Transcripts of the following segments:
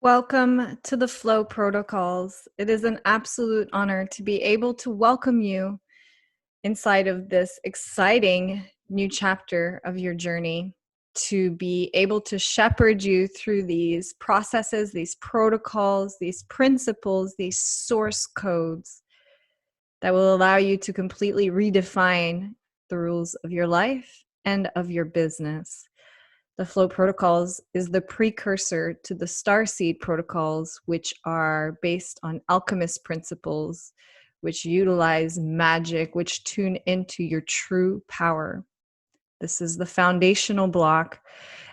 Welcome to the Flow Protocols. It is an absolute honor to be able to welcome you inside of this exciting new chapter of your journey, to be able to shepherd you through these processes, these protocols, these principles, these source codes that will allow you to completely redefine the rules of your life and of your business. The Flow Protocols is the precursor to the Starseed Protocols, which are based on alchemist principles, which utilize magic, which tune into your true power. This is the foundational block,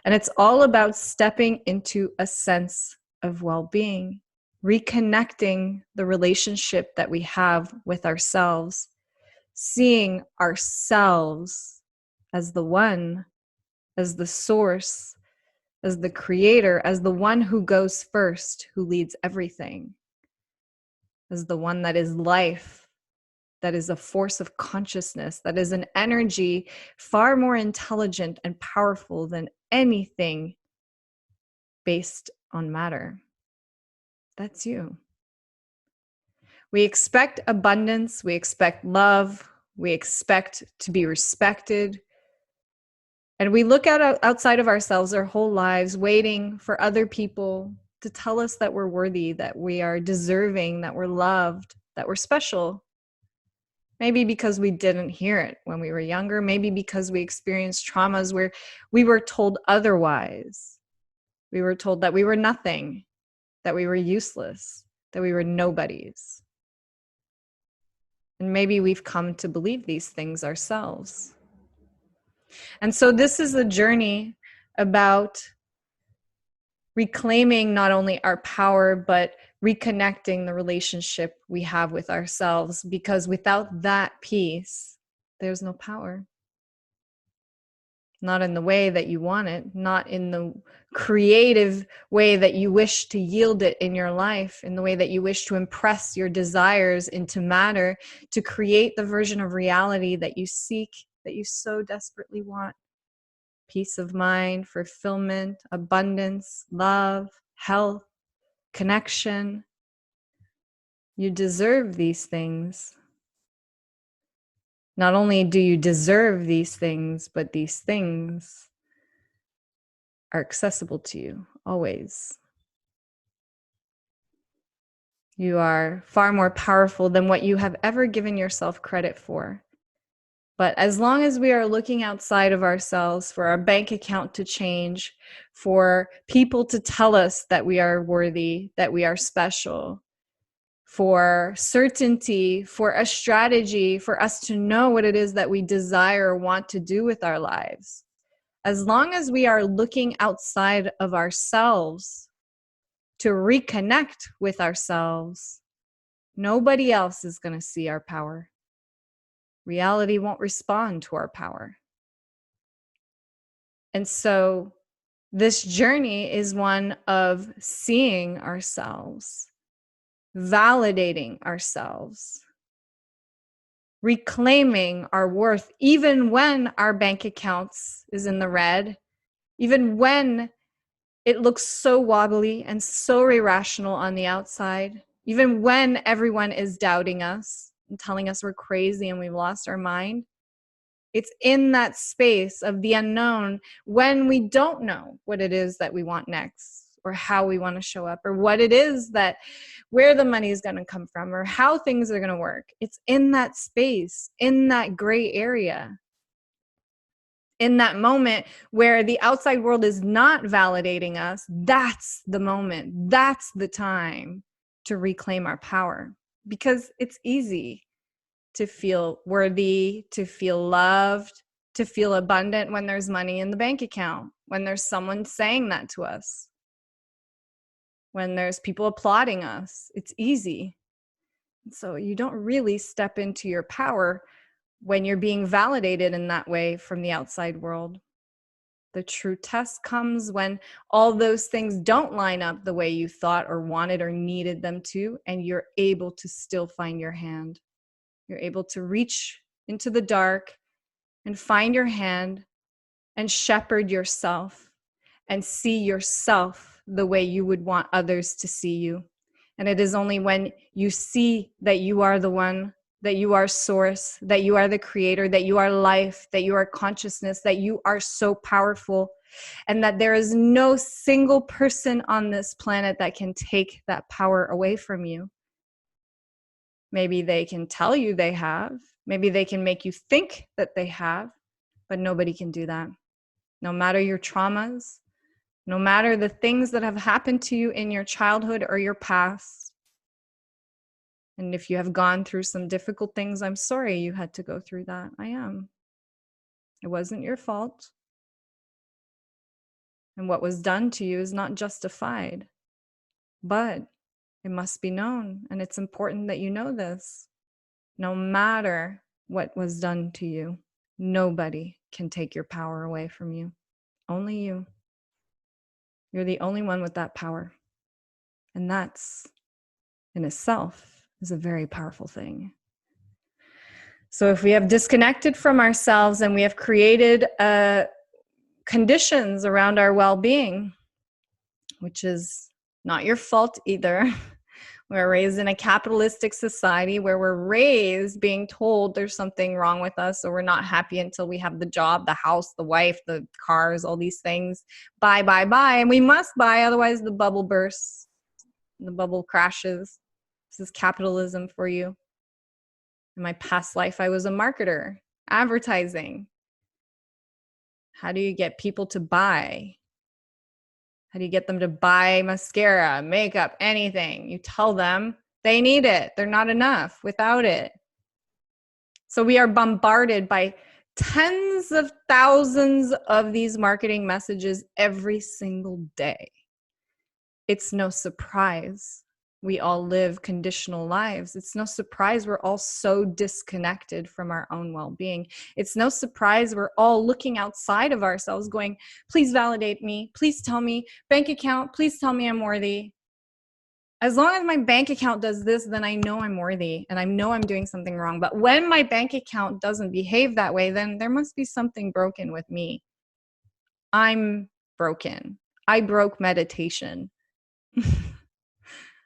and it's all about stepping into a sense of well-being, reconnecting the relationship that we have with ourselves, seeing ourselves as the one, as the source, as the creator, as the one who goes first, who leads everything, as the one that is life, that is a force of consciousness, that is an energy far more intelligent and powerful than anything based on matter. That's you. We expect abundance, we expect love, we expect to be respected. And we look outside of ourselves our whole lives, waiting for other people to tell us that we're worthy, that we are deserving, that we're loved, that we're special. Maybe because we didn't hear it when we were younger. Maybe because we experienced traumas where we were told otherwise. We were told that we were nothing, that we were useless, that we were nobodies. And maybe we've come to believe these things ourselves. And so this is a journey about reclaiming not only our power, but reconnecting the relationship we have with ourselves, because without that piece, there's no power. Not in the way that you want it, not in the creative way that you wish to yield it in your life, in the way that you wish to impress your desires into matter, to create the version of reality that you seek, that you so desperately want. Peace of mind, fulfillment, abundance, love, health, connection. You deserve these things. Not only do you deserve these things, but these things are accessible to you always. You are far more powerful than what you have ever given yourself credit for. But as long as we are looking outside of ourselves for our bank account to change, for people to tell us that we are worthy, that we are special, for certainty, for a strategy, for us to know what it is that we desire or want to do with our lives, as long as we are looking outside of ourselves to reconnect with ourselves, nobody else is going to see our power. Reality won't respond to our power. And so this journey is one of seeing ourselves, validating ourselves, reclaiming our worth, even when our bank accounts is in the red, even when it looks so wobbly and so irrational on the outside, even when everyone is doubting us and telling us we're crazy and we've lost our mind. It's in that space of the unknown when we don't know what it is that we want next, or how we want to show up, or what it is that, where the money is going to come from, or how things are going to work. It's in that space, in that gray area, in that moment where the outside world is not validating us. That's the moment. That's the time to reclaim our power, because it's easy to feel worthy, to feel loved, to feel abundant when there's money in the bank account, when there's someone saying that to us, when there's people applauding us. It's easy. So you don't really step into your power when you're being validated in that way from the outside world. The true test comes when all those things don't line up the way you thought or wanted or needed them to, and you're able to still find your hand. You're able to reach into the dark and find your hand and shepherd yourself and see yourself the way you would want others to see you. And it is only when you see that you are the one, that you are source, that you are the creator, that you are life, that you are consciousness, that you are so powerful, and that there is no single person on this planet that can take that power away from you. Maybe they can tell you they have, maybe they can make you think that they have, but nobody can do that. No matter your traumas, no matter the things that have happened to you in your childhood or your past. And if you have gone through some difficult things, I'm sorry you had to go through that. I am. It wasn't your fault. And what was done to you is not justified. But it must be known. And it's important that you know this. No matter what was done to you, nobody can take your power away from you. Only you. You're the only one with that power. And that's, in itself, is a very powerful thing. So if we have disconnected from ourselves and we have created conditions around our well-being, which is not your fault either. We're raised in a capitalistic society where we're raised being told there's something wrong with us, or we're not happy until we have the job, the house, the wife, the cars, all these things. Buy, buy, buy. And we must buy, otherwise the bubble bursts, the bubble crashes. This is capitalism for you. In my past life, I was a marketer, advertising. How do you get people to buy? How do you get them to buy mascara, makeup, anything? You tell them they need it. They're not enough without it. So we are bombarded by tens of thousands of these marketing messages every single day. It's no surprise we all live conditional lives. It's no surprise we're all so disconnected from our own well-being. It's no surprise we're all looking outside of ourselves going, please validate me. Please tell me, bank account, please tell me I'm worthy. As long as my bank account does this, then I know I'm worthy and I know I'm doing something wrong. But when my bank account doesn't behave that way, then there must be something broken with me. I'm broken. I broke meditation.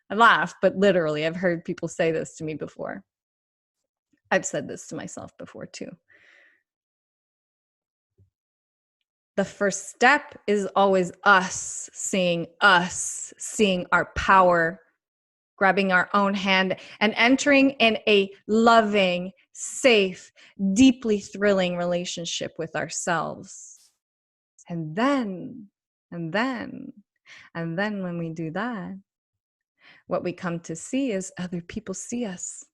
I laugh, but literally, I've heard people say this to me before. I've said this to myself before too. The first step is always us seeing our power, grabbing our own hand and entering in a loving, safe, deeply thrilling relationship with ourselves. And then when we do that, what we come to see is other people see us.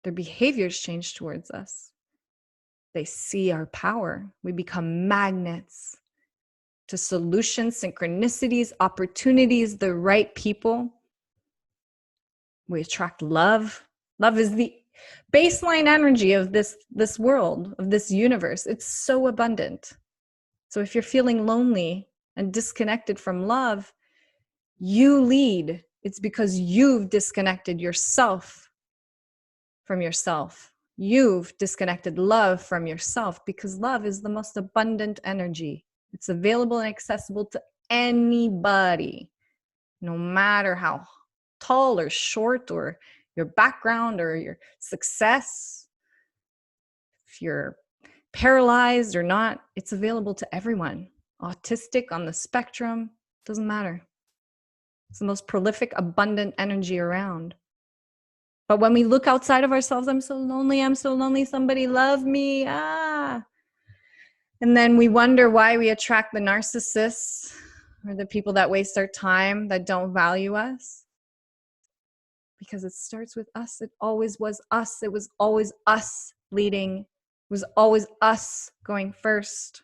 Their behaviors change towards us. They see our power. We become magnets to solutions, synchronicities, opportunities, the right people. We attract love. Love is the baseline energy of this world, of this universe. It's so abundant. So if you're feeling lonely and disconnected from love, you lead. It's because you've disconnected yourself from yourself. You've disconnected love from yourself, because love is the most abundant energy. It's available and accessible to anybody, no matter how tall or short or your background or your success. If you're paralyzed or not, it's available to everyone. Autistic, on the spectrum, doesn't matter. It's the most prolific, abundant energy around. But when we look outside of ourselves, I'm so lonely, somebody love me, And then we wonder why we attract the narcissists or the people that waste our time, that don't value us. Because it starts with us. It always was us. It was always us leading. It was always us going first.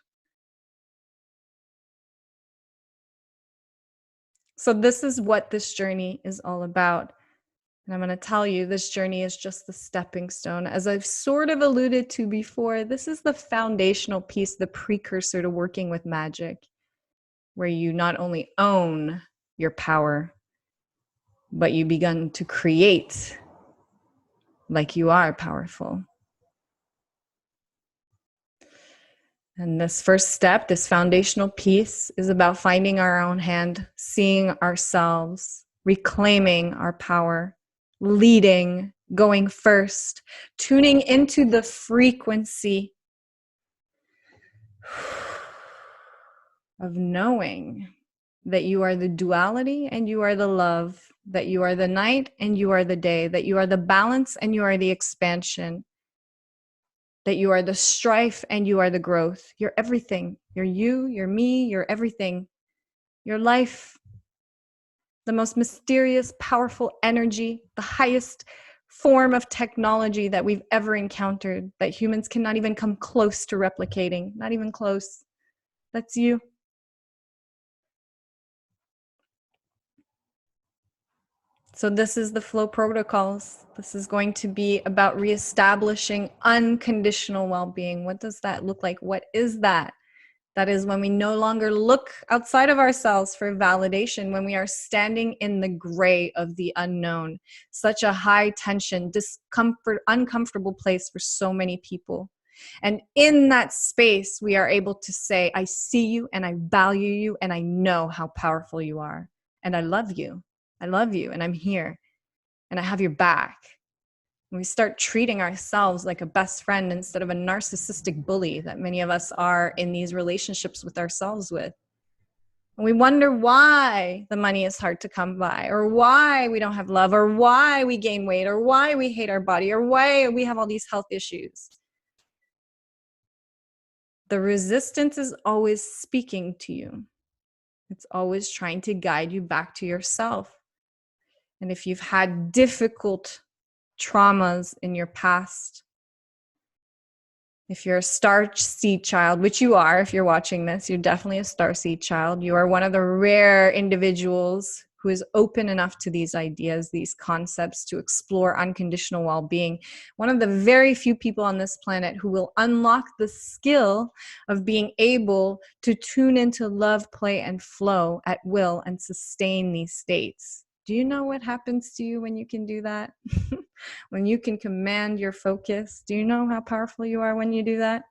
So this is what this journey is all about. And I'm going to tell you, this journey is just the stepping stone. As I've sort of alluded to before, this is the foundational piece, the precursor to working with magic, where you not only own your power, but you begin to create like you are powerful. And this first step, this foundational piece, is about finding our own hand, seeing ourselves, reclaiming our power, leading, going first, tuning into the frequency of knowing that you are the duality and you are the love, that you are the night and you are the day, that you are the balance and you are the expansion, that you are the strife and you are the growth. You're everything. You're you, you're me, you're everything. Your life, the most mysterious, powerful energy, the highest form of technology that we've ever encountered, that humans cannot even come close to replicating, not even close. That's you. So this is the flow protocols. This is going to be about reestablishing unconditional well-being. What does that look like? What is that? That is when we no longer look outside of ourselves for validation, when we are standing in the gray of the unknown. Such a high tension, discomfort, uncomfortable place for so many people. And in that space, we are able to say, I see you and I value you and I know how powerful you are. And I love you. I love you and I'm here and I have your back. And we start treating ourselves like a best friend instead of a narcissistic bully that many of us are in these relationships with ourselves with. And we wonder why the money is hard to come by, or why we don't have love, or why we gain weight, or why we hate our body, or why we have all these health issues. The resistance is always speaking to you. It's always trying to guide you back to yourself. And if you've had difficult traumas in your past, if you're a starseed child, which you are, if you're watching this, you're definitely a starseed child. You are one of the rare individuals who is open enough to these ideas, these concepts, to explore unconditional well-being. One of the very few people on this planet who will unlock the skill of being able to tune into love, play, and flow at will and sustain these states. Do you know what happens to you when you can do that? When you can command your focus? Do you know how powerful you are when you do that?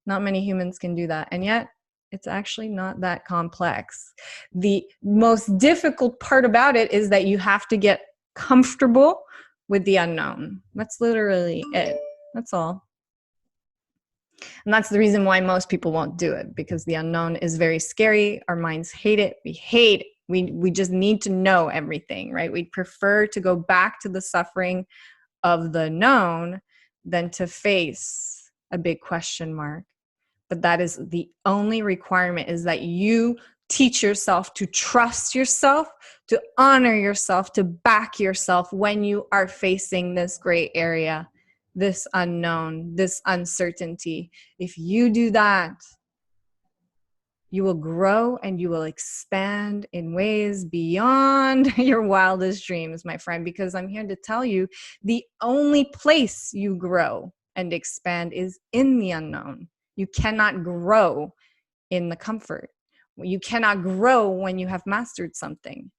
Not many humans can do that. And yet, it's actually not that complex. The most difficult part about it is that you have to get comfortable with the unknown. That's literally it. That's all. And that's the reason why most people won't do it, because the unknown is very scary. Our minds hate it. We hate it. We just need to know everything, right? We'd prefer to go back to the suffering of the known than to face a big question mark. But that is the only requirement, is that you teach yourself to trust yourself, to honor yourself, to back yourself when you are facing this gray area, this unknown, this uncertainty. If you do that, you will grow and you will expand in ways beyond your wildest dreams, my friend, because I'm here to tell you the only place you grow and expand is in the unknown. You cannot grow in the comfort. You cannot grow when you have mastered something.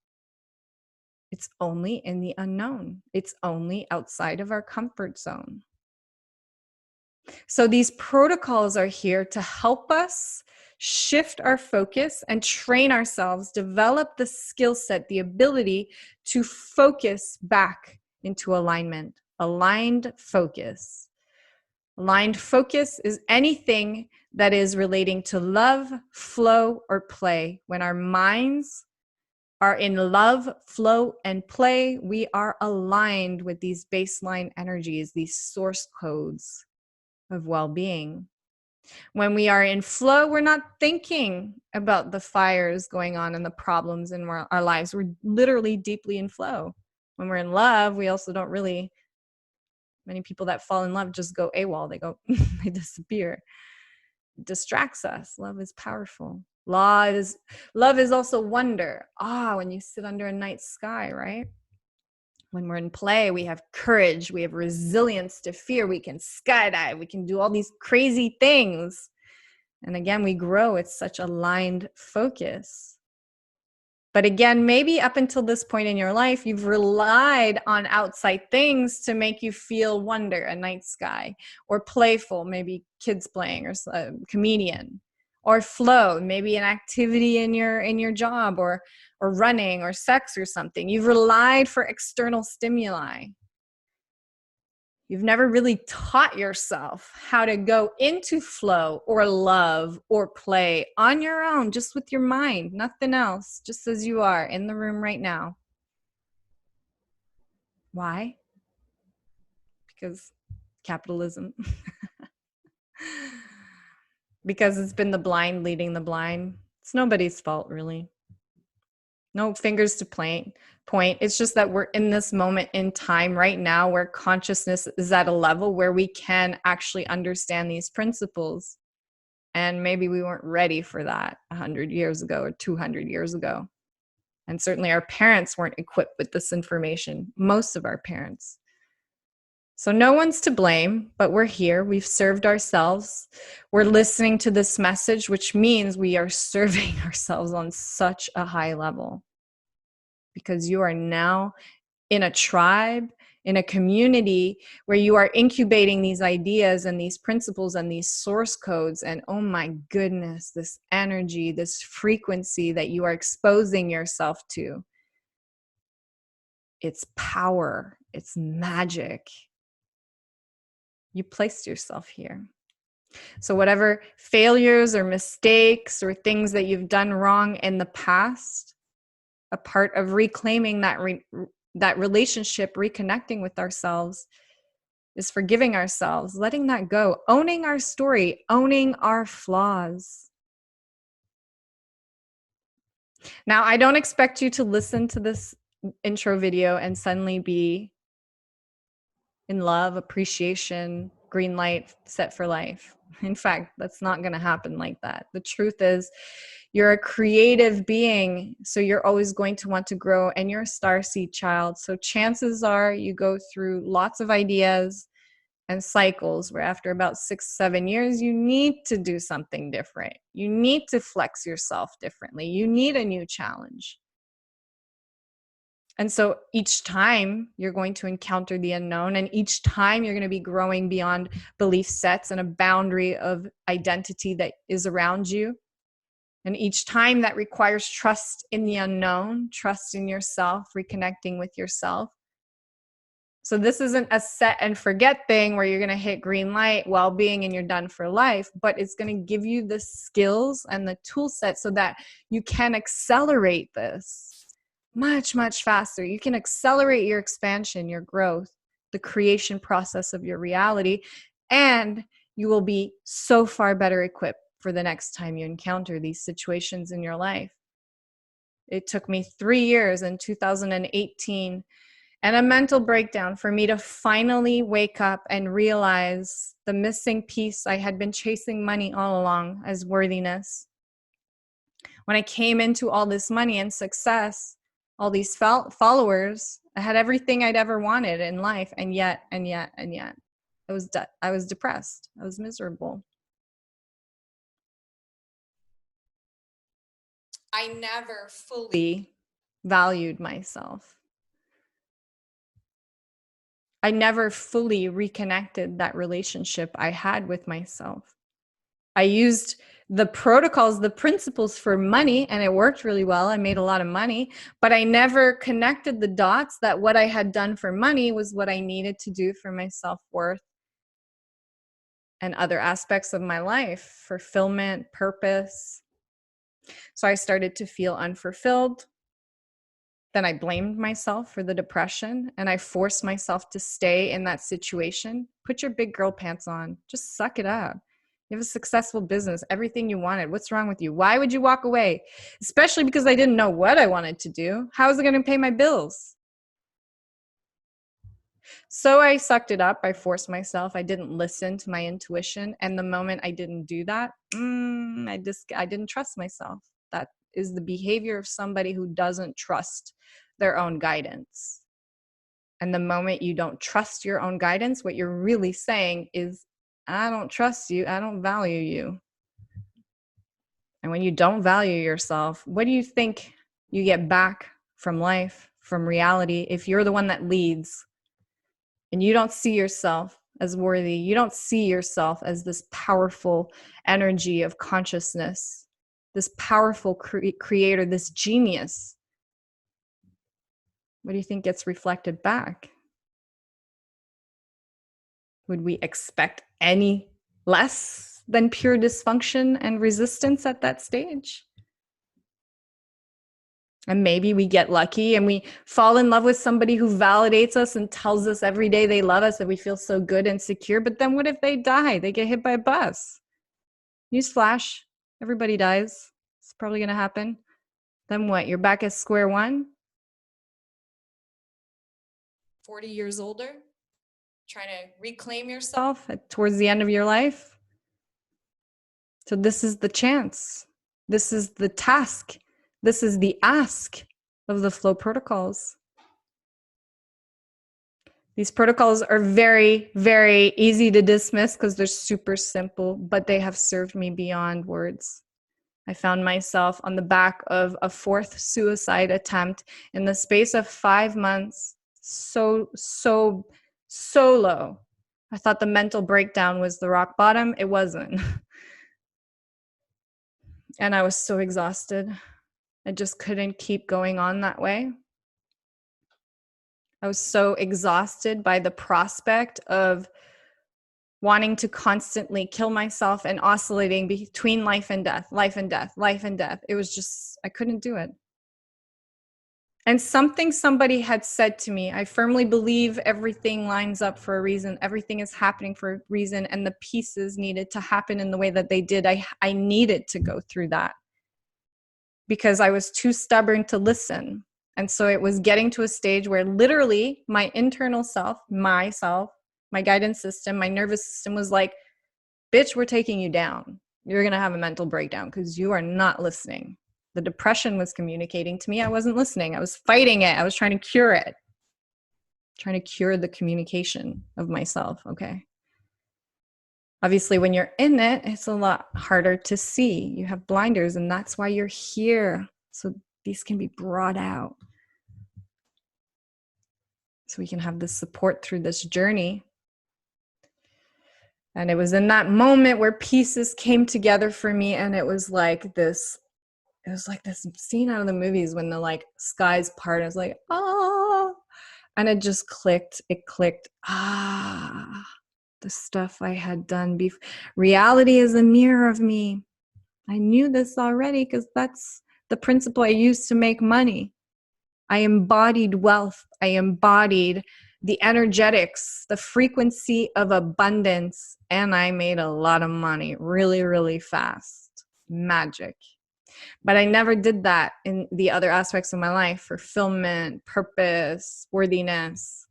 It's only in the unknown. It's only outside of our comfort zone. So these protocols are here to help us shift our focus and train ourselves, develop the skill set, the ability to focus back into alignment. Aligned focus. Aligned focus is anything that is relating to love, flow, or play. When our minds are in love, flow, and play, we are aligned with these baseline energies, these source codes of well-being. When we are in flow, we're not thinking about the fires going on and the problems in our lives. We're literally deeply in flow. When we're in love, we also don't really, many people that fall in love just go AWOL. They go, they disappear. It distracts us. Love is powerful. Love is also wonder. When you sit under a night sky, right? When we're in play, we have courage, we have resilience to fear, we can skydive, we can do all these crazy things. And again, we grow. It's such aligned focus. But again, maybe up until this point in your life, you've relied on outside things to make you feel wonder, a night sky, or playful, maybe kids playing, or a comedian, or flow, maybe an activity in your job, or running, or sex, or something. You've relied for external stimuli. You've never really taught yourself how to go into flow or love or play on your own, just with your mind, nothing else, just as you are in the room right now. Why? Because capitalism. Because it's been the blind leading the blind. It's nobody's fault, really. No fingers to point. It's just that we're in this moment in time right now where consciousness is at a level where we can actually understand these principles. And maybe we weren't ready for that 100 years ago or 200 years ago. And certainly our parents weren't equipped with this information, most of our parents. So no one's to blame, but we're here. We've served ourselves. We're listening to this message, which means we are serving ourselves on such a high level. Because you are now in a tribe, in a community where you are incubating these ideas and these principles and these source codes. And oh my goodness, this energy, this frequency that you are exposing yourself to. It's power. It's magic. You placed yourself here. So whatever failures or mistakes or things that you've done wrong in the past, a part of reclaiming that relationship, reconnecting with ourselves, is forgiving ourselves, letting that go, owning our story, owning our flaws. Now, I don't expect you to listen to this intro video and suddenly be in love, appreciation, green light, set for life. In fact, that's not going to happen like that. The truth is, you're a creative being, so you're always going to want to grow, and you're a starseed child. So chances are you go through lots of ideas and cycles where after about 6-7 years, you need to do something different. You need to flex yourself differently. You need a new challenge. And so each time you're going to encounter the unknown, and each time you're going to be growing beyond belief sets and a boundary of identity that is around you. And each time that requires trust in the unknown, trust in yourself, reconnecting with yourself. So this isn't a set and forget thing where you're going to hit green light, well-being, and you're done for life, but it's going to give you the skills and the tool set so that you can accelerate this much, much faster. You can accelerate your expansion, your growth, the creation process of your reality, and you will be so far better equipped for the next time you encounter these situations in your life. It took me 3 years in 2018 and a mental breakdown for me to finally wake up and realize the missing piece I had been chasing money all along as worthiness. When I came into all this money and success, all these followers, I had everything I'd ever wanted in life, and yet, I was depressed. I was miserable. I never fully valued myself. I never fully reconnected that relationship I had with myself. I used the protocols, the principles for money, and it worked really well. I made a lot of money, but I never connected the dots that what I had done for money was what I needed to do for my self-worth and other aspects of my life, fulfillment, purpose. So I started to feel unfulfilled. Then I blamed myself for the depression, and I forced myself to stay in that situation. Put your big girl pants on. Just suck it up. You have a successful business, everything you wanted. What's wrong with you? Why would you walk away? Especially because I didn't know what I wanted to do. How was I going to pay my bills? So I sucked it up. I forced myself. I didn't listen to my intuition. And the moment I didn't do that, I didn't trust myself. That is the behavior of somebody who doesn't trust their own guidance. And the moment you don't trust your own guidance, what you're really saying is, I don't trust you. I don't value you. And when you don't value yourself, what do you think You get back from life, from reality, if you're the one that leads and you don't see yourself as worthy. You don't see yourself as this powerful energy of consciousness, this powerful creator, this genius. What do you think gets reflected back? Would we expect any less than pure dysfunction and resistance at that stage? And maybe we get lucky and we fall in love with somebody who validates us and tells us every day they love us and we feel so good and secure. But then what if they die? They get hit by a bus. Newsflash, everybody dies. It's probably going to happen. Then what? You're back at square one? 40 years older? Trying to reclaim yourself towards the end of your life? So this is the chance. This is the task. This is the ask of the flow protocols. These protocols are very, very easy to dismiss because they're super simple, but they have served me beyond words. I found myself on the back of a 4th suicide attempt in the space of 5 months. So low. I thought the mental breakdown was the rock bottom. It wasn't. And I was so exhausted. I just couldn't keep going on that way. I was so exhausted by the prospect of wanting to constantly kill myself and oscillating between life and death, life and death, life and death. It was just, I couldn't do it. And somebody had said to me, I firmly believe everything lines up for a reason. Everything is happening for a reason. And the pieces needed to happen in the way that they did. I needed to go through that because I was too stubborn to listen. And so it was getting to a stage where literally my internal self, myself, my guidance system, my nervous system was like, bitch, we're taking you down. You're going to have a mental breakdown because you are not listening. The depression was communicating to me. I wasn't listening. I was fighting it. I was trying to cure it. Trying to cure the communication of myself. Okay. Obviously, when you're in it, it's a lot harder to see. You have blinders, and that's why you're here. So these can be brought out. So we can have this support through this journey. And it was in that moment where pieces came together for me, and it was like this scene out of the movies when the like skies part. I was like, oh, and it just clicked. It clicked. The stuff I had done before. Reality is a mirror of me. I knew this already because that's the principle I used to make money. I embodied wealth. I embodied the energetics, the frequency of abundance, and I made a lot of money really, really fast. Magic. But I never did that in the other aspects of my life: fulfillment, purpose, worthiness.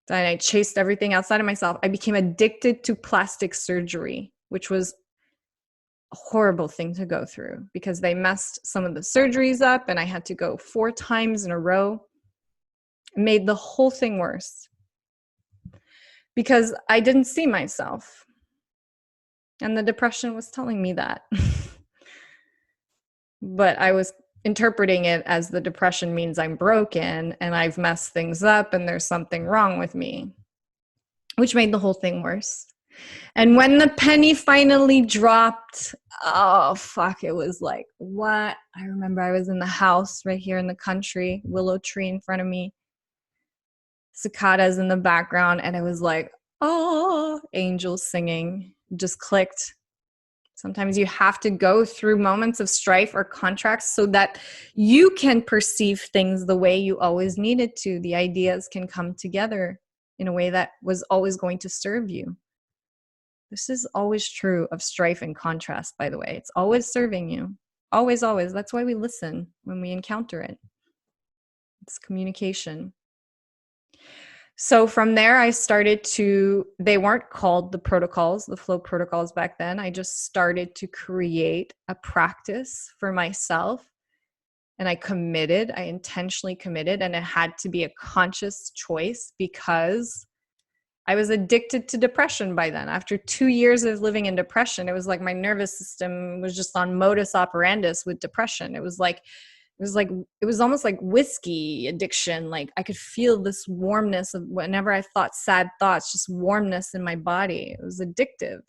And I chased everything outside of myself. I became addicted to plastic surgery, which was a horrible thing to go through because they messed some of the surgeries up and I had to go 4 times in a row. It made the whole thing worse because I didn't see myself. And the depression was telling me that. But I was interpreting it as the depression means I'm broken and I've messed things up and there's something wrong with me, which made the whole thing worse. And when the penny finally dropped, oh, fuck, it was like, what? I remember I was in the house right here in the country, willow tree in front of me, cicadas in the background, and it was like, oh, angels singing, just clicked. Sometimes you have to go through moments of strife or contracts so that you can perceive things the way you always needed to. The ideas can come together in a way that was always going to serve you. This is always true of strife and contrast, by the way. It's always serving you. Always, always. That's why we listen when we encounter it. It's communication. So from there, I started to, they weren't called the protocols, the flow protocols back then. I just started to create a practice for myself. And I intentionally committed, and it had to be a conscious choice because I was addicted to depression by then. After 2 years of living in depression, it was like my nervous system was just on modus operandus with depression. It was almost like whiskey addiction. Like I could feel this warmness of whenever I thought sad thoughts, just warmness in my body. It was addictive.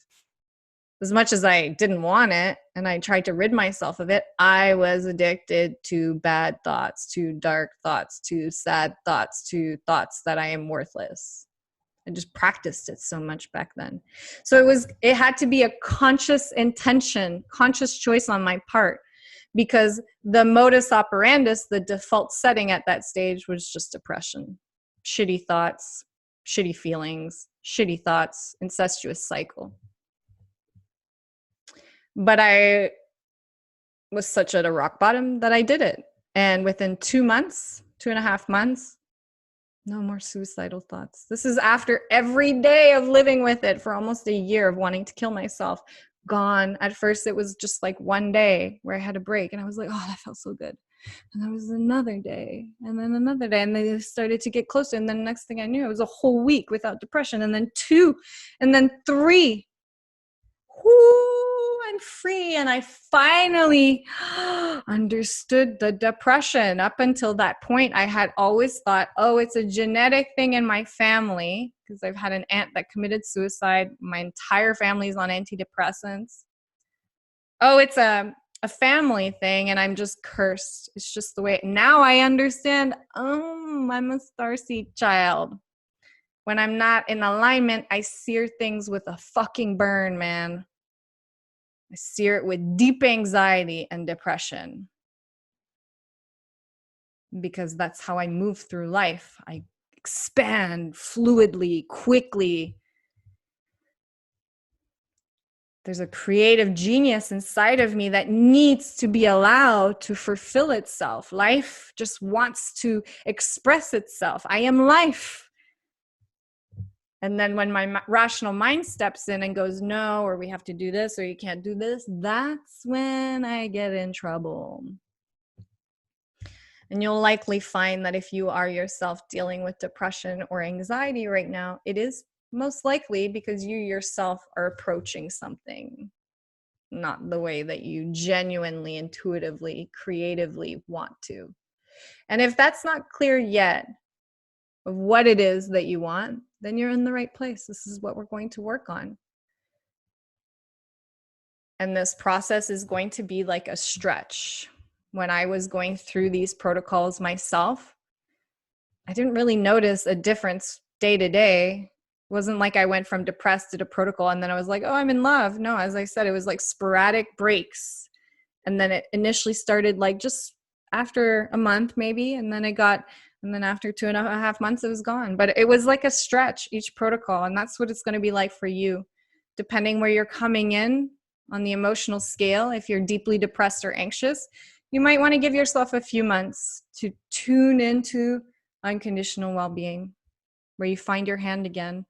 As much as I didn't want it and I tried to rid myself of it, I was addicted to bad thoughts, to dark thoughts, to sad thoughts, to thoughts that I am worthless. I just practiced it so much back then. So it had to be a conscious intention, conscious choice on my part, because the modus operandus, the default setting at that stage was just depression, shitty thoughts, shitty feelings, shitty thoughts, incestuous cycle. But I was such at a rock bottom that I did it. And within 2 months, 2.5 months, no more suicidal thoughts. This is after every day of living with it for almost a year of wanting to kill myself. Gone. At first, it was just like one day where I had a break and I was like, oh, that felt so good. And there was another day and then another day. And they started to get closer. And then the next thing I knew, it was a whole week without depression. And then 2, and then 3. Whoo, I'm free. And I finally understood the depression. Up until that point, I had always thought, oh, it's a genetic thing in my family, because I've had an aunt that committed suicide. My entire family is on antidepressants. Oh, it's a family thing, and I'm just cursed. It's just the way. Now I understand, oh, I'm a starseed child. When I'm not in alignment, I sear things with a fucking burn, man. I sear it with deep anxiety and depression, because that's how I move through life. I expand fluidly, quickly. There's a creative genius inside of me that needs to be allowed to fulfill itself. Life just wants to express itself. I am life. And then when my rational mind steps in and goes, no, or we have to do this, or you can't do this, that's when I get in trouble. And you'll likely find that if you are yourself dealing with depression or anxiety right now, it is most likely because you yourself are approaching something not the way that you genuinely, intuitively, creatively want to. And if that's not clear yet of what it is that you want, then you're in the right place. This is what we're going to work on. And this process is going to be like a stretch. When I was going through these protocols myself, I didn't really notice a difference day to day. It wasn't like I went from depressed to protocol and then I was like, oh, I'm in love. No, as I said, it was like sporadic breaks. And then it initially started like just after a month maybe. And then after 2.5 months, it was gone. But it was like a stretch, each protocol. And that's what it's going to be like for you, depending where you're coming in on the emotional scale. If you're deeply depressed or anxious, you might want to give yourself a few months to tune into unconditional well-being, where you find your hand again,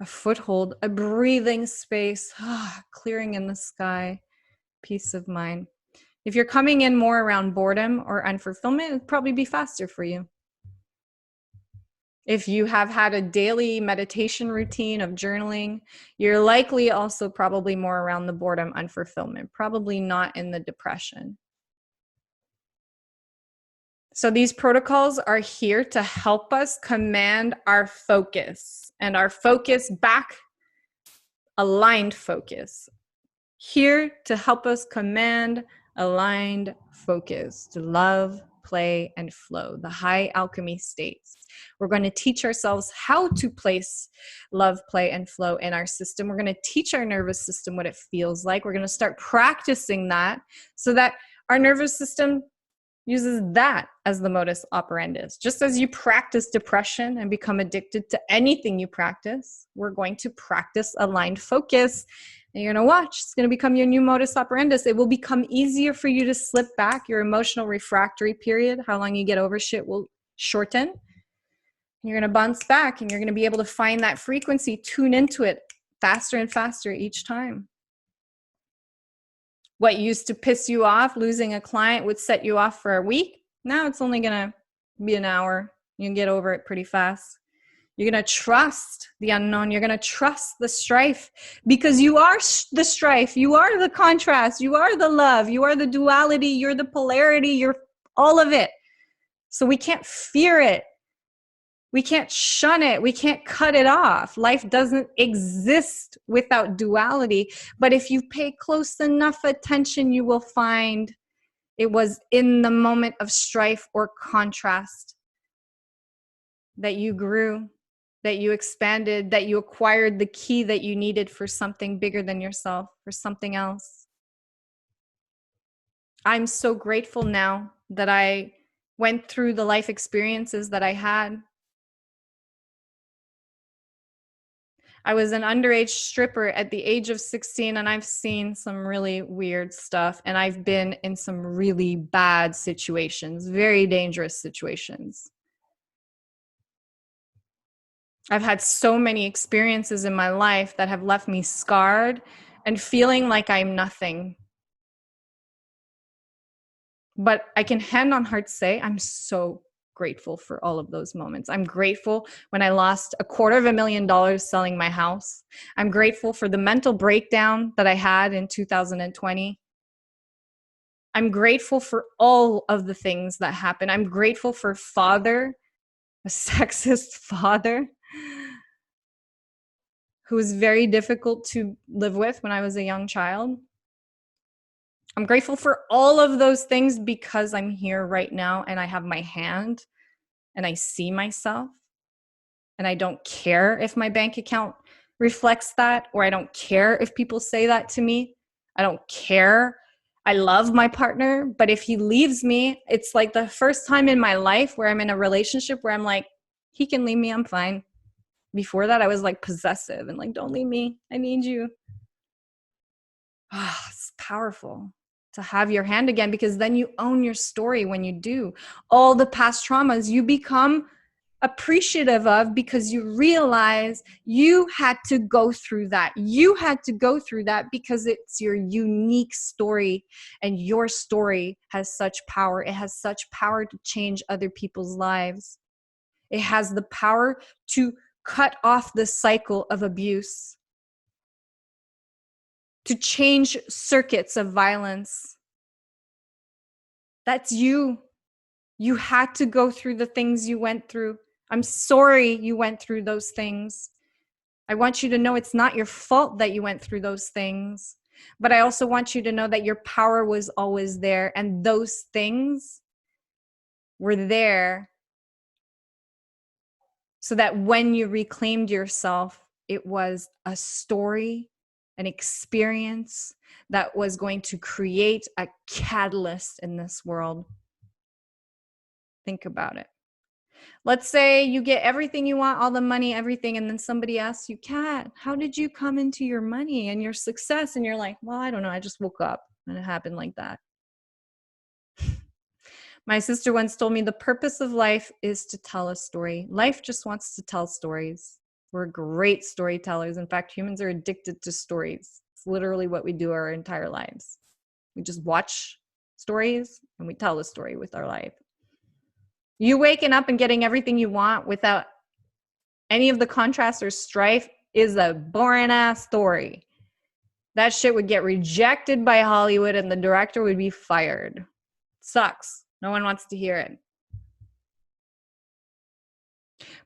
a foothold, a breathing space, clearing in the sky, peace of mind. If you're coming in more around boredom or unfulfillment, it'd probably be faster for you. If you have had a daily meditation routine of journaling, you're likely also probably more around the boredom, unfulfillment, probably not in the depression. So these protocols are here to help us command our focus, and our focus back, aligned focus. Here to help us command aligned focus to love, play, and flow, the high alchemy states. We're going to teach ourselves how to place love, play, and flow in our system. We're going to teach our nervous system what it feels like. We're going to start practicing that so that our nervous system uses that as the modus operandus. Just as you practice depression and become addicted to anything you practice, we're going to practice aligned focus. And you're going to watch. It's going to become your new modus operandus. It will become easier for you to slip back. Your emotional refractory period, how long you get over shit, will shorten. You're going to bounce back, and you're going to be able to find that frequency, tune into it faster and faster each time. What used to piss you off, losing a client, would set you off for a week. Now it's only going to be an hour. You can get over it pretty fast. You're going to trust the unknown. You're going to trust the strife because you are the strife. You are the contrast. You are the love. You are the duality. You're the polarity. You're all of it. So we can't fear it. We can't shun it. We can't cut it off. Life doesn't exist without duality. But if you pay close enough attention, you will find it was in the moment of strife or contrast that you grew, that you expanded, that you acquired the key that you needed for something bigger than yourself, for something else. I'm so grateful now that I went through the life experiences that I had. I was an underage stripper at the age of 16, and I've seen some really weird stuff, and I've been in some really bad situations, very dangerous situations. I've had so many experiences in my life that have left me scarred and feeling like I'm nothing. But I can hand on heart say I'm so grateful for all of those moments. I'm grateful when I lost $250,000 selling my house. I'm grateful for the mental breakdown that I had in 2020. I'm grateful for all of the things that happened. I'm grateful for father, a sexist father who was very difficult to live with when I was a young child. I'm grateful for all of those things because I'm here right now and I have my hand and I see myself and I don't care if my bank account reflects that, or I don't care if people say that to me. I don't care. I love my partner, but if he leaves me, it's like the first time in my life where I'm in a relationship where I'm like, he can leave me, I'm fine. Before that, I was like possessive and like, don't leave me, I need you. Oh, it's powerful to have your hand again, because then you own your story when you do. All the past traumas you become appreciative of because you realize you had to go through that. You had to go through that because it's your unique story, and your story has such power. It has such power to change other people's lives. It has the power to cut off the cycle of abuse, to change circuits of violence. That's you. You had to go through the things you went through. I'm sorry you went through those things. I want you to know it's not your fault that you went through those things. But I also want you to know that your power was always there. And those things were there so that when you reclaimed yourself, it was a story, an experience that was going to create a catalyst in this world. Think about it. Let's say you get everything you want, all the money, everything, and then somebody asks you, Kat, how did you come into your money and your success? And you're like, well, I don't know. I just woke up and it happened like that. My sister once told me the purpose of life is to tell a story. Life just wants to tell stories. We're great storytellers. In fact, humans are addicted to stories. It's literally what we do our entire lives. We just watch stories and we tell a story with our life. You waking up and getting everything you want without any of the contrast or strife is a boring ass story. That shit would get rejected by Hollywood and the director would be fired. Sucks. No one wants to hear it.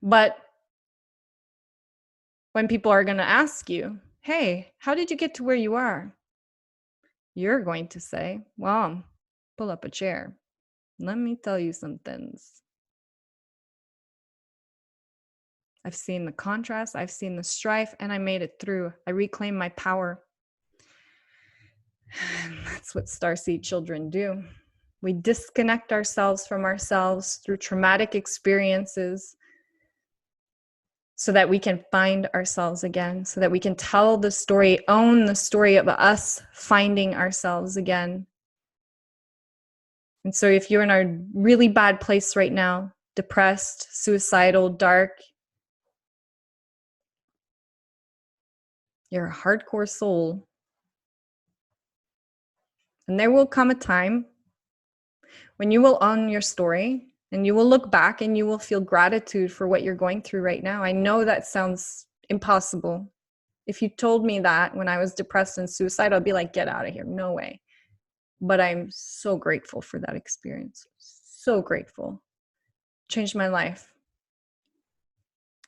But when people are going to ask you, hey, how did you get to where you are? You're going to say, well, pull up a chair. Let me tell you some things. I've seen the contrast, I've seen the strife, and I made it through. I reclaimed my power. And that's what starseed children do. We disconnect ourselves from ourselves through traumatic experiences so that we can find ourselves again, so that we can tell the story, own the story of us finding ourselves again. And so if you're in a really bad place right now, depressed, suicidal, dark, you're a hardcore soul. And there will come a time when you will own your story And you will look back and you will feel gratitude for what you're going through right now. I know that sounds impossible. If you told me that when I was depressed and suicidal, I'd be like, get out of here. No way. But I'm so grateful for that experience. So grateful. Changed my life.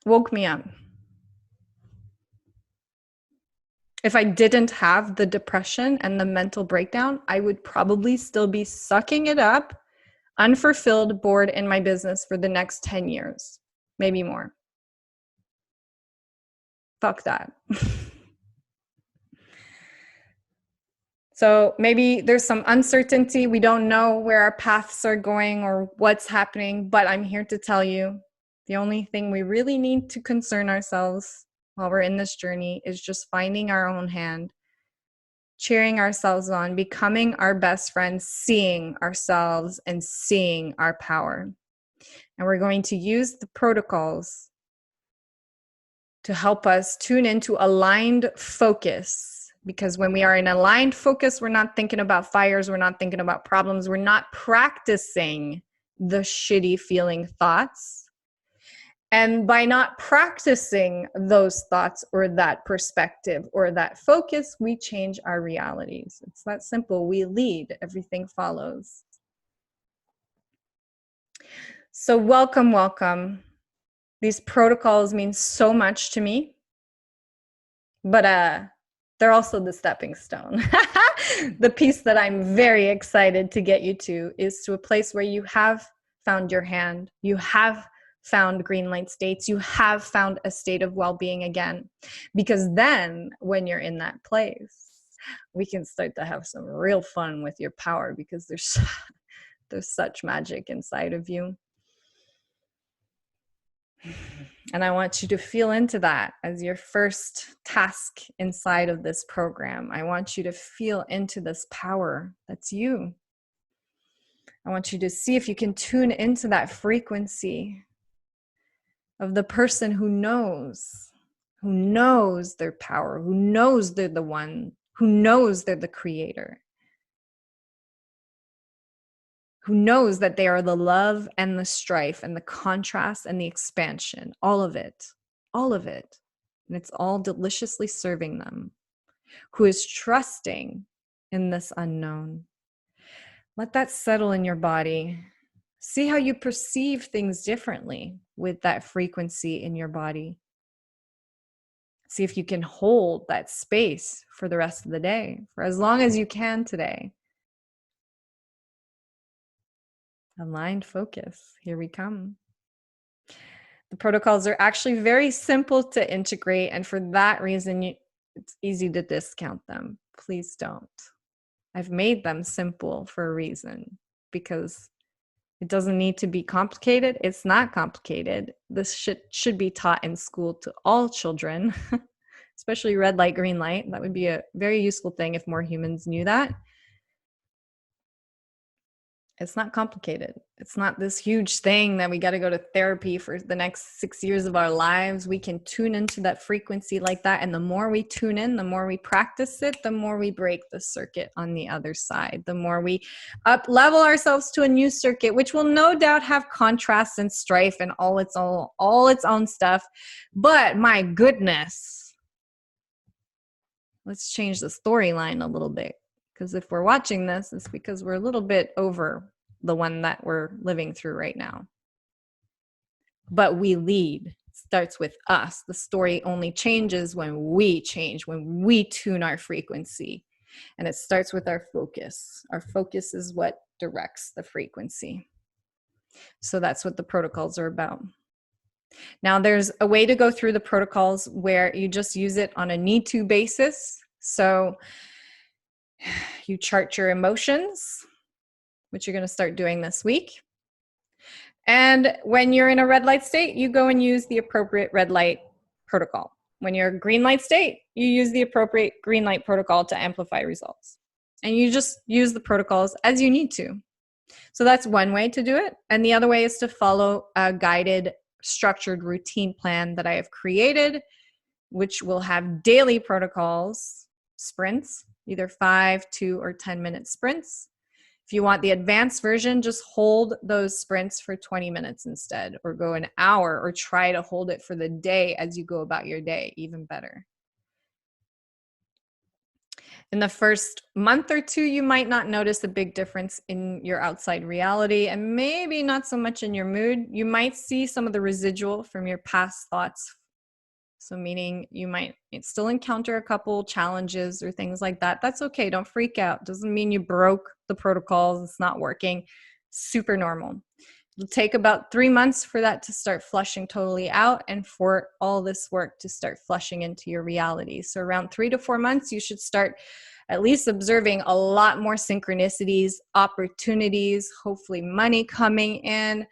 Woke me up. If I didn't have the depression and the mental breakdown, I would probably still be sucking it up, unfulfilled, bored in my business for the next 10 years, maybe more. Fuck that. So maybe there's some uncertainty. We don't know where our paths are going or what's happening, but I'm here to tell you the only thing we really need to concern ourselves while we're in this journey is just finding our own hand, cheering ourselves on, becoming our best friends, seeing ourselves and seeing our power. And we're going to use the protocols to help us tune into aligned focus. Because when we are in aligned focus, we're not thinking about fires, we're not thinking about problems, we're not practicing the shitty feeling thoughts. And by not practicing those thoughts or that perspective or that focus, we change our realities. It's that simple. We lead, everything follows. So welcome, welcome. These protocols mean so much to me, but they're also the stepping stone. The piece that I'm very excited to get you to is to a place where you have found your hand, you have found green light states, you have found a state of well-being again. Because then when you're in that place, we can start to have some real fun with your power, because there's such magic inside of you. And I want you to feel into that as your first task inside of this program. I want you to feel into this power that's you. I want you to see if you can tune into that frequency of the person who knows their power, who knows they're the one, who knows they're the creator, who knows that they are the love and the strife and the contrast and the expansion, all of it, and it's all deliciously serving them, who is trusting in this unknown. Let that settle in your body. See how you perceive things differently with that frequency in your body. See if you can hold that space for the rest of the day, for as long as you can today. Aligned focus, here we come. The protocols are actually very simple to integrate, and for that reason, it's easy to discount them. Please don't. I've made them simple for a reason, because it doesn't need to be complicated. It's not complicated. This should be taught in school to all children, especially red light, green light. That would be a very useful thing if more humans knew that. It's not complicated. It's not this huge thing that we got to go to therapy for the next 6 years of our lives. We can tune into that frequency like that. And the more we tune in, the more we practice it, the more we break the circuit on the other side, the more we up level ourselves to a new circuit, which will no doubt have contrasts and strife and all its own stuff. But my goodness, let's change the storyline a little bit. Because if we're watching this, it's because we're a little bit over the one that we're living through right now. But we lead. It starts with us. The story only changes when we change, when we tune our frequency. And it starts with our focus. Our focus is what directs the frequency. So that's what the protocols are about. Now, there's a way to go through the protocols where you just use it on a need-to basis. So you chart your emotions, which you're going to start doing this week. And when you're in a red light state, you go and use the appropriate red light protocol. When you're a green light state, you use the appropriate green light protocol to amplify results. And you just use the protocols as you need to. So that's one way to do it. And the other way is to follow a guided, structured routine plan that I have created, which will have daily protocols, sprints, either 5, 2, or 10-minute sprints. If you want the advanced version, just hold those sprints for 20 minutes instead, or go an hour, or try to hold it for the day as you go about your day, even better. In the first month or two, you might not notice a big difference in your outside reality, and maybe not so much in your mood. You might see some of the residual from your past thoughts. So meaning you might still encounter a couple challenges or things like that. That's okay. Don't freak out. Doesn't mean you broke the protocols. It's not working. Super normal. It'll take about 3 months for that to start flushing totally out, and for all this work to start flushing into your reality. So around 3 to 4 months, you should start at least observing a lot more synchronicities, opportunities, hopefully money coming in.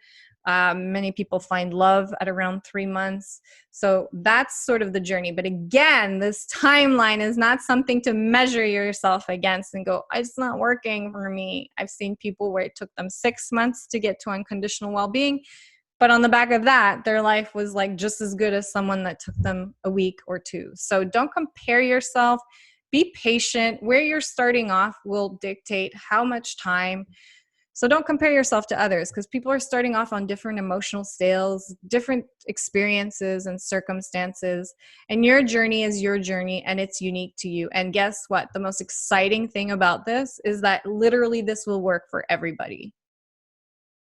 Many people find love at around 3 months. So that's sort of the journey. But again, this timeline is not something to measure yourself against and go, it's not working for me. I've seen people where it took them 6 months to get to unconditional well-being. But on the back of that, their life was like just as good as someone that took them a week or two. So don't compare yourself. Be patient. Where you're starting off will dictate how much time. So don't compare yourself to others, because people are starting off on different emotional scales, different experiences and circumstances. And your journey is your journey, and it's unique to you. And guess what? The most exciting thing about this is that literally this will work for everybody.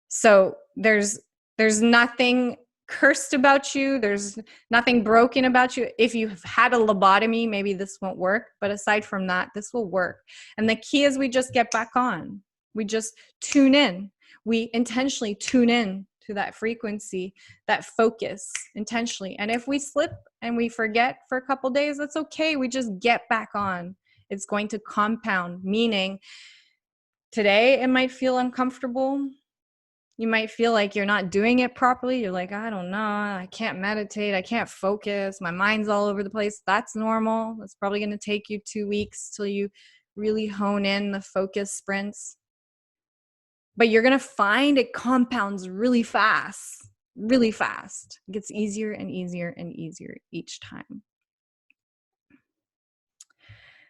So there's nothing cursed about you. There's nothing broken about you. If you've had a lobotomy, maybe this won't work. But aside from that, this will work. And the key is we just get back on. We just tune in. We intentionally tune in to that frequency, that focus intentionally. And if we slip and we forget for a couple days, that's okay. We just get back on. It's going to compound, meaning today it might feel uncomfortable. You might feel like you're not doing it properly. You're like, I don't know. I can't meditate. I can't focus. My mind's all over the place. That's normal. That's probably going to take you 2 weeks till you really hone in the focus sprints. But you're going to find it compounds really fast, really fast. It gets easier and easier and easier each time.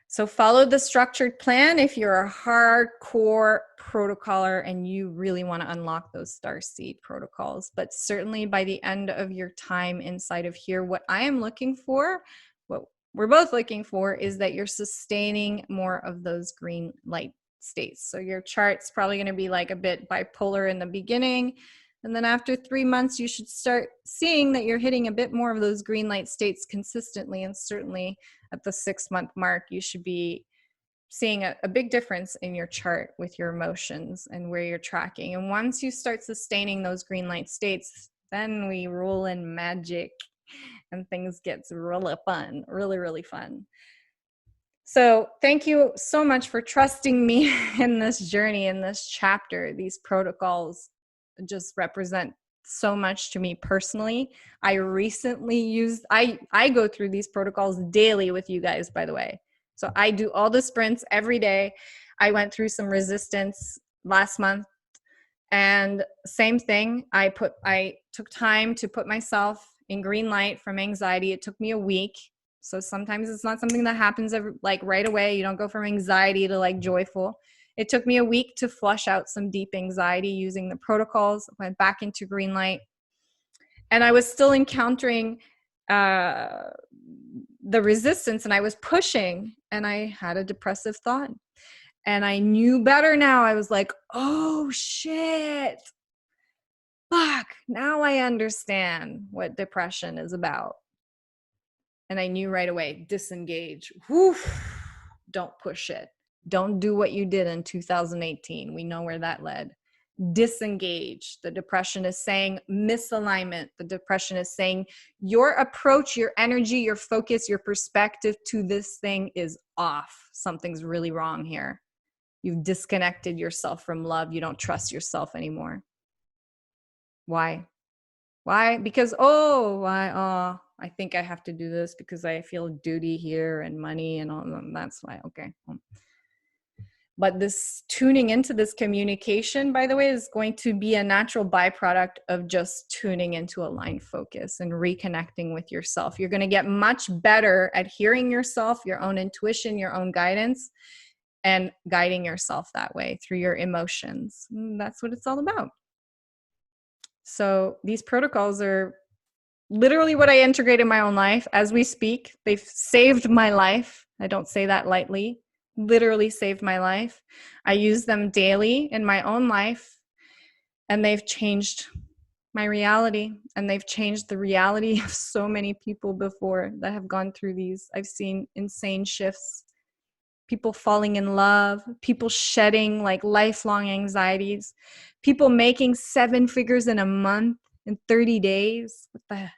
So follow the structured plan if you're a hardcore protocoler and you really want to unlock those starseed protocols. But certainly by the end of your time inside of here, what I am looking for, what we're both looking for, is that you're sustaining more of those green light states. So your chart's probably going to be like a bit bipolar in the beginning. And then after 3 months, you should start seeing that you're hitting a bit more of those green light states consistently. And certainly at the 6-month mark, you should be seeing a big difference in your chart with your emotions and where you're tracking. And once you start sustaining those green light states, then we roll in magic and things get really fun, really, really fun. So thank you so much for trusting me in this journey, in this chapter. These protocols just represent so much to me personally. I recently used, I go through these protocols daily with you guys, by the way. So I do all the sprints every day. I went through some resistance last month, and same thing. I took time to put myself in green light from anxiety. It took me a week. So sometimes it's not something that happens like right away. You don't go from anxiety to like joyful. It took me a week to flush out some deep anxiety using the protocols. Went back into green light, and I was still encountering the resistance, and I was pushing, and I had a depressive thought, and I knew better now. I was like, oh shit, fuck, now I understand what depression is about. And I knew right away, disengage. Woof, don't push it. Don't do what you did in 2018. We know where that led. Disengage. The depression is saying misalignment. The depression is saying your approach, your energy, your focus, your perspective to this thing is off. Something's really wrong here. You've disconnected yourself from love. You don't trust yourself anymore. Why? Why? Because, I think I have to do this because I feel duty here and money and all of them. That's why. Okay. But this tuning into this communication, by the way, is going to be a natural byproduct of just tuning into aligned focus and reconnecting with yourself. You're going to get much better at hearing yourself, your own intuition, your own guidance. and guiding yourself that way through your emotions. That's what it's all about. So these protocols are literally what I integrate in my own life as we speak. They've saved my life. I don't say that lightly. Literally saved my life. I use them daily in my own life, and they've changed my reality, and they've changed the reality of so many people before that have gone through these. I've seen insane shifts, people falling in love, people shedding like lifelong anxieties, people making 7 figures in a month, in 30 days. What the?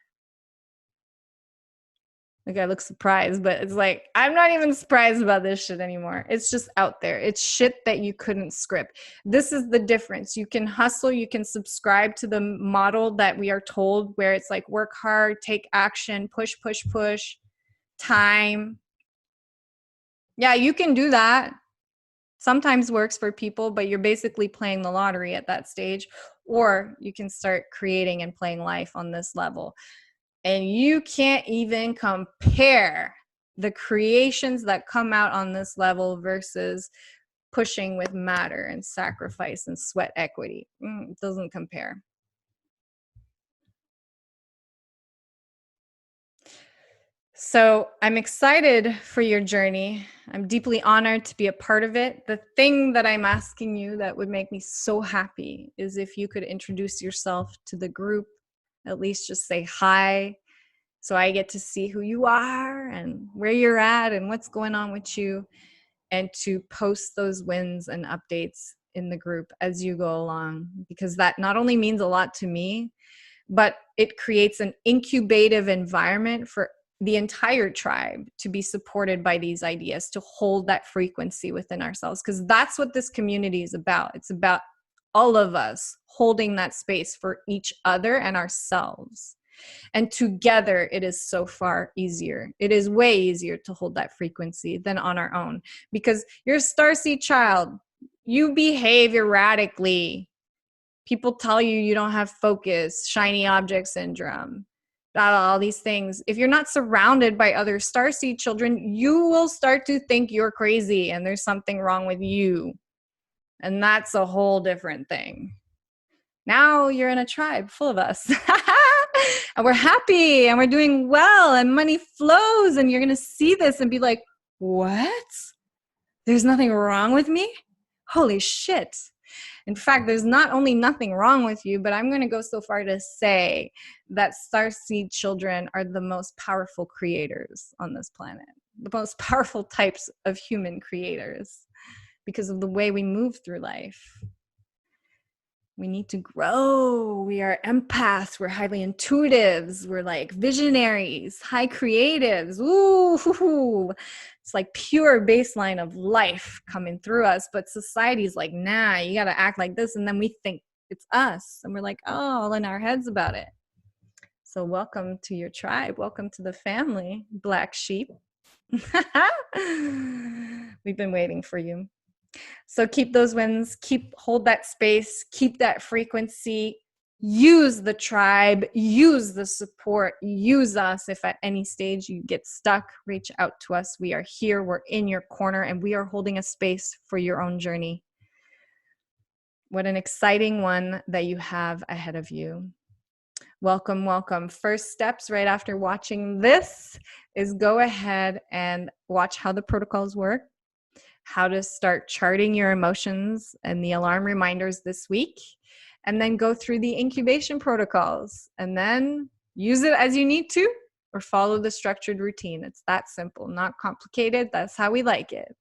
Like, I look surprised, but it's like, I'm not even surprised about this shit anymore. It's just out there. It's shit that you couldn't script. This is the difference. You can hustle, you can subscribe to the model that we are told, where it's like work hard, take action, push, push, push, time. Yeah, you can do that. Sometimes works for people, but you're basically playing the lottery at that stage. Or you can start creating and playing life on this level. And you can't even compare the creations that come out on this level versus pushing with matter and sacrifice and sweat equity. It doesn't compare. So I'm excited for your journey. I'm deeply honored to be a part of it. The thing that I'm asking you that would make me so happy is if you could introduce yourself to the group, at least just say hi, so I get to see who you are and where you're at and what's going on with you, and to post those wins and updates in the group as you go along, because that not only means a lot to me, but it creates an incubative environment for the entire tribe to be supported by these ideas, to hold that frequency within ourselves, because that's what this community is about. It's about all of us holding that space for each other and ourselves. And together, it is so far easier. It is way easier to hold that frequency than on our own, because you're a starseed child. You behave erratically. People tell you you don't have focus, shiny object syndrome, all these things. If you're not surrounded by other starseed children, you will start to think you're crazy and there's something wrong with you. And that's a whole different thing. Now you're in a tribe full of us. And we're happy and we're doing well and money flows, and you're going to see this and be like, what? There's nothing wrong with me? Holy shit. In fact, there's not only nothing wrong with you, but I'm going to go so far to say that starseed children are the most powerful creators on this planet, the most powerful types of human creators, because of the way we move through life. We need to grow. We are empaths. We're highly intuitives. We're like visionaries, high creatives. Ooh, it's like pure baseline of life coming through us. But society's like, nah, you got to act like this. And then we think it's us. And we're like, oh, all in our heads about it. So welcome to your tribe. Welcome to the family, black sheep. We've been waiting for you. So keep those wins, hold that space, keep that frequency, use the tribe, use the support, use us. If at any stage you get stuck, reach out to us. We are here, we're in your corner, and we are holding a space for your own journey. What an exciting one that you have ahead of you. Welcome, welcome. First steps right after watching this is go ahead and watch how the protocols work, how to start charting your emotions and the alarm reminders this week, and then go through the incubation protocols and then use it as you need to, or follow the structured routine. It's that simple, not complicated. That's how we like it.